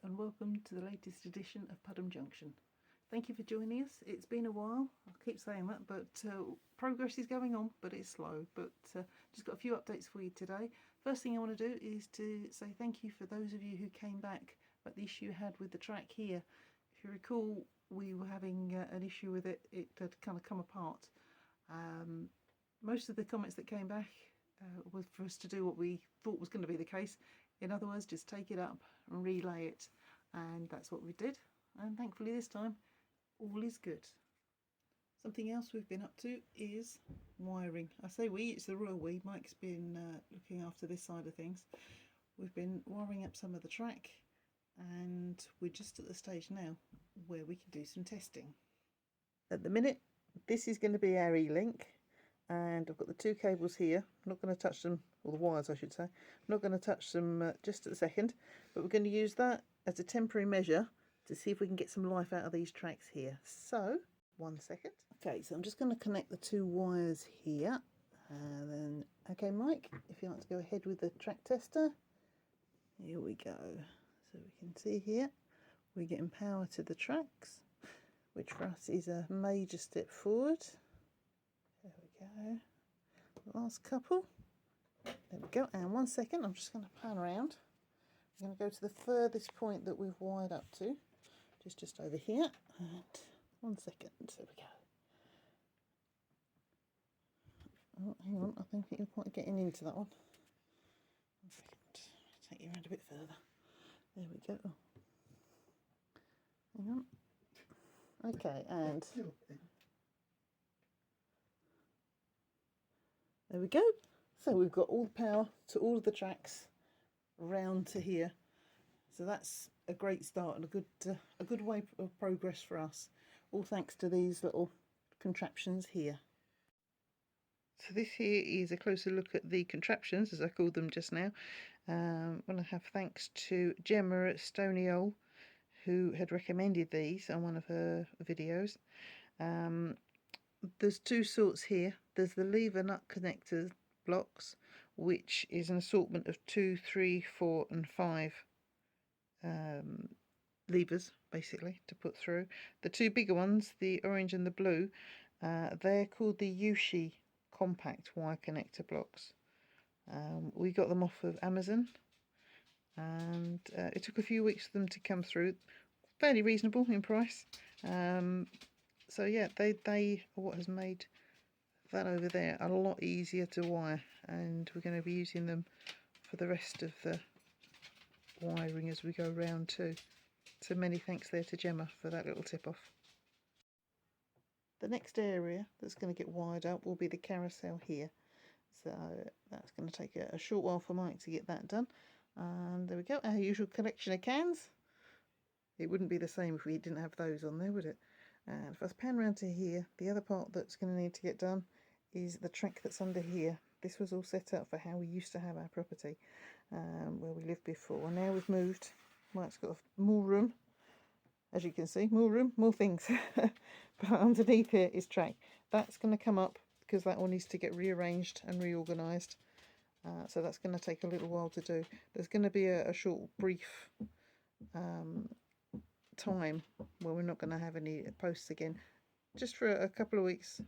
Hello and welcome to the latest edition of Pudham Junction. Thank you for joining us. It's been a while, I keep saying that, but progress is going on, but it's slow. But just got a few updates for you today. First thing I want to do is to say thank you for those of you who came back about the issue you had with the track here. If you recall, we were having an issue with it. It had kind of come apart. Most of the comments that came back was for us to do what we thought was going to be the case. In other words, just take it up and relay it, and that's what we did, and thankfully this time all is good. Something else we've been up to is wiring. I say we, it's the royal we. Mike's been looking after this side of things. We've been wiring up some of the track, and we're just at the stage now where we can do some testing. At the minute, this is going to be our E-link, and I've got the two cables here. I'm not going to touch them, or the wires I should say. I'm not going to touch them just at the second, but we're going to use that as a temporary measure to see if we can get some life out of these tracks here. So, 1 second. Okay, so I'm just going to connect the two wires here, and then, okay Mike, if you like to go ahead with the track tester. Here we go. So we can see here, we're getting power to the tracks, which for us is a major step forward. There we go. Last couple. There we go. And 1 second, I'm just going to pan around. I'm going to go to the furthest point that we've wired up to, just over here. And 1 second. There we go. Oh, hang on. I don't think you're quite getting into that one. 1 second. I'll take you around a bit further. There we go. Hang on. Okay, and there we go. So we've got all the power to all of the tracks round to here. So that's a great start and a good way of progress for us. All thanks to these little contraptions here. So this here is a closer look at the contraptions, as I called them just now. I want to have thanks to Gemma at Stonyole, who had recommended these on one of her videos. There's two sorts here. There's the lever nut connector blocks, which is an assortment of 2, 3, 4 and 5 levers basically to put through. The two bigger ones, the orange and the blue, they're called the Yushi compact wire connector blocks. We got them off of Amazon, and it took a few weeks for them to come through. Fairly reasonable in price. So yeah, they are what has made that over there a lot easier to wire, and we're going to be using them for the rest of the wiring as we go round too. So many thanks there to Gemma for that little tip off. The next area that's going to get wired up will be the carousel here. So that's going to take a short while for Mike to get that done. And there we go, our usual collection of cans. It wouldn't be the same if we didn't have those on there, would it? And if I pan around to here, the other part that's going to need to get done is the track that's under here. This was all set up for how we used to have our property, where we lived before. Now we've moved. Mike's got more room, as you can see, more room, more things. But underneath here is track. That's going to come up because that one needs to get rearranged and reorganised. So that's going to take a little while to do. There's going to be a short, brief time where we're not going to have any posts again, just for a couple of weeks,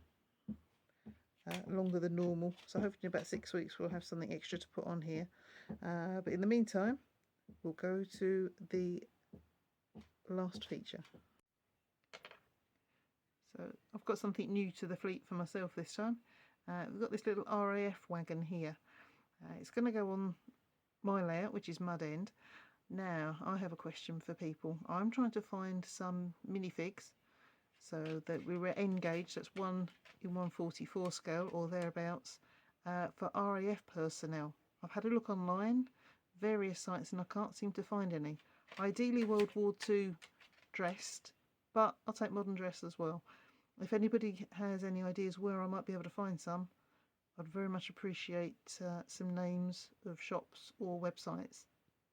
longer than normal. So hopefully in about 6 weeks we'll have something extra to put on here, but in the meantime we'll go to the last feature. So I've got something new to the fleet for myself this time. We've got this little RAF wagon here. It's going to go on my layout, which is mud end. Now, I have a question for people. I'm trying to find some minifigs so that we were N gauge, that's 1 in 144 scale or thereabouts, for RAF personnel. I've had a look online, various sites, and I can't seem to find any. Ideally World War II dressed, but I'll take modern dress as well. If anybody has any ideas where I might be able to find some, I'd very much appreciate some names of shops or websites.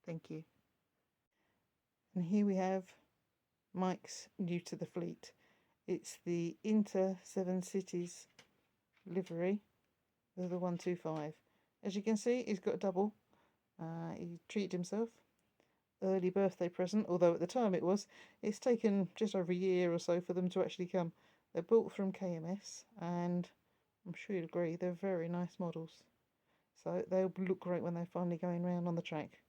Thank you. And here we have Mike's new to the fleet. It's the Inter 7 Cities livery of the 125. As you can see, he's got a double. He treated himself. early birthday present, although at the time it's taken just over a year or so for them to actually come. They're built from KMS, and I'm sure you'd agree they're very nice models. So they'll look great when they're finally going round on the track.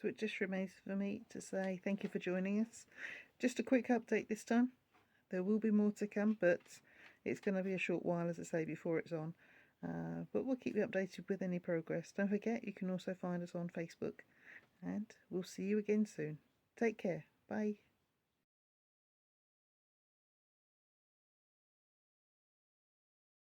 So it just remains for me to say thank you for joining us. Just a quick update this time. There will be more to come, but it's going to be a short while, as I say, before it's on. But we'll keep you updated with any progress. Don't forget, you can also find us on Facebook. And we'll see you again soon. Take care. Bye.